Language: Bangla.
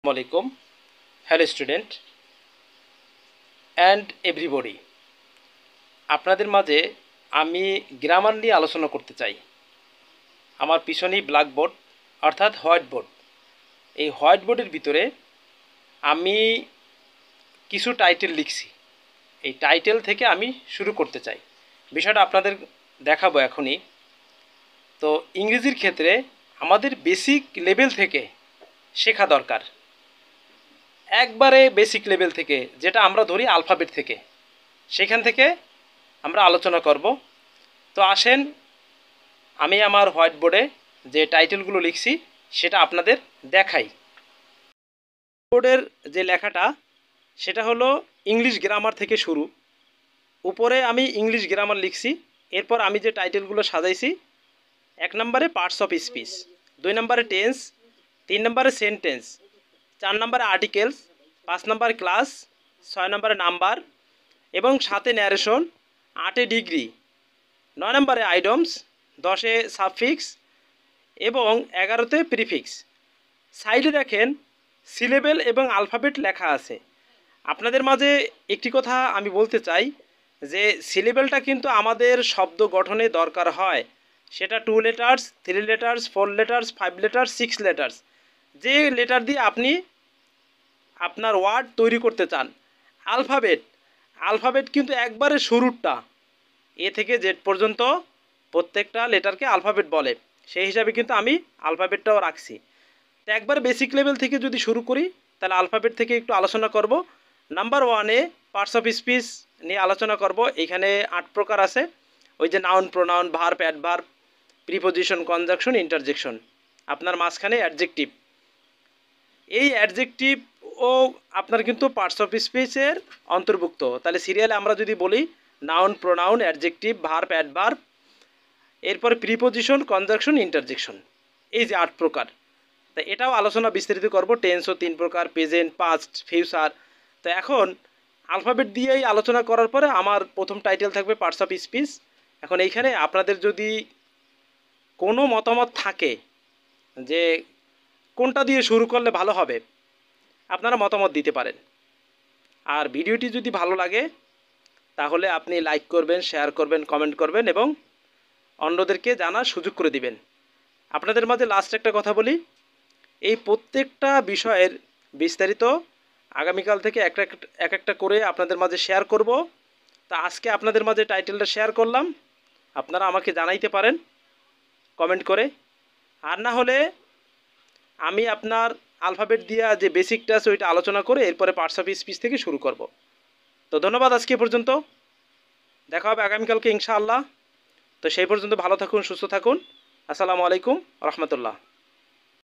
Assalamualaikum, hello student and everybody. আপনাদের মাঝে আমি গ্রামার নিয়ে আলোচনা করতে চাই। আমার পিছনেই ব্ল্যাকবোর্ড অর্থাৎ হোয়াইট বোর্ড। এই হোয়াইট বোর্ডের ভিতরে আমি কিছু টাইটেল লিখছি। এই টাইটেল থেকে আমি শুরু করতে চাই। বিষয়টা আপনাদের দেখাবো এখনই। তো ইংরেজির ক্ষেত্রে আমাদের বেসিক লেভেল থেকে শেখা দরকার। একবারে বেসিক লেভেল থেকে, যেটা আমরা ধরি আলফাবেট থেকে, সেখান থেকে আমরা আলোচনা করব। তো আসেন আমি আমার হোয়াইট বোর্ডে যে টাইটেলগুলো লিখছি সেটা আপনাদের দেখাই। বোর্ডের যে লেখাটা সেটা হলো ইংলিশ গ্রামার থেকে শুরু। উপরে আমি ইংলিশ গ্রামার লিখছি। এরপর আমি যে টাইটেলগুলো সাজাইছি, 1 নম্বরে পার্টস অফ স্পিচ, 2 নম্বরে টেন্স, 3 নম্বরে সেন্টেন্স, 4 নম্বরে আর্টিকেলস, 5 নম্বরে ক্লাস, 6 নম্বরে নাম্বার এবং 7-এ ন্যারেশন, 8-এ ডিগ্রি, 9 নম্বরে আইডমস, 10-এ সাবফিক্স এবং 11-তে প্রিফিক্স। সাইডে দেখেন সিলেবেল এবং আলফাবেট লেখা আছে। আপনাদের মাঝে একটি কথা আমি বলতে চাই যে সিলেবেলটা কিন্তু আমাদের শব্দ গঠনে দরকার হয়। সেটা 2 letters, 3 letters, 4 letters, 5 letters, 6 letters, যে লেটার দিয়ে আপনি আপনার ওয়ার্ড তৈরি করতে চান। আলফাবেট কিন্তু একবারে শুরুরটা, এ থেকে জেড পর্যন্ত প্রত্যেকটা লেটারকে আলফাবেট বলে। সেই হিসাবে কিন্তু আমি আলফাবেটটাও রাখছি। তো একবার বেসিক লেভেল থেকে যদি শুরু করি তাহলে আলফাবেট থেকে একটু আলোচনা করব। নাম্বার 1-এ পার্টস অফ স্পিচ নিয়ে আলোচনা করব। এখানে 8 প্রকার আছে। ওই যে noun, pronoun, verb, adverb, preposition, conjunction, interjection, আপনার মাঝখানে অ্যাডজেক্টিভ। এই অ্যাডজেক্টিভ ও আপনার কিন্তু পার্টস অফ স্পিচের অন্তর্ভুক্ত। তাহলে সিরিয়ালে আমরা যদি বলি noun, pronoun, adjective, verb, adverb, এরপরে প্রিপোজিশন, কনজাংশন, ইন্টারজেকশন, এই যে 8 প্রকার। তা এটাও আলোচনা বিস্তারিত করব। টেন্সও 3 প্রকার, প্রেজেন্ট, পাস্ট, ফিউচার। তো এখন আলফাবেট দিয়েই আলোচনা করার পরে আমার প্রথম টাইটেল থাকবে পার্টস অফ স্পিচ। এখন এইখানে আপনাদের যদি কোনো মতামত থাকে যে কোনটা দিয়ে শুরু করলে ভালো হবে, আপনারা মতামত দিতে পারেন। আর ভিডিওটি যদি ভালো লাগে তাহলে আপনি লাইক করবেন, শেয়ার করবেন, কমেন্ট করবেন এবং অন্যদেরকে জানার সুযোগ করে দিবেন। আপনাদের মাঝে লাস্ট একটা কথা বলি, এই প্রত্যেকটা বিষয়ের বিস্তারিত আগামীকাল থেকে এক একটা করে আপনাদের মাঝে শেয়ার করব। তা আজকে আপনাদের মাঝে টাইটেলটা শেয়ার করলাম, আপনারা আমাকে জানাইতে পারেন কমেন্ট করে। আর না হলে আমি আপনার আলফাবেট দিয়া যে বেসিকটা আছে ওইটা আলোচনা করে এরপরে পার্টস অফ স্পিচ থেকে শুরু করব। তো ধন্যবাদ আজকে পর্যন্ত, দেখা হবে আগামীকালকে ইনশাআল্লাহ। তো সেই পর্যন্ত ভালো থাকুন, সুস্থ থাকুন। আসসালামু আলাইকুম রহমতুল্লাহ।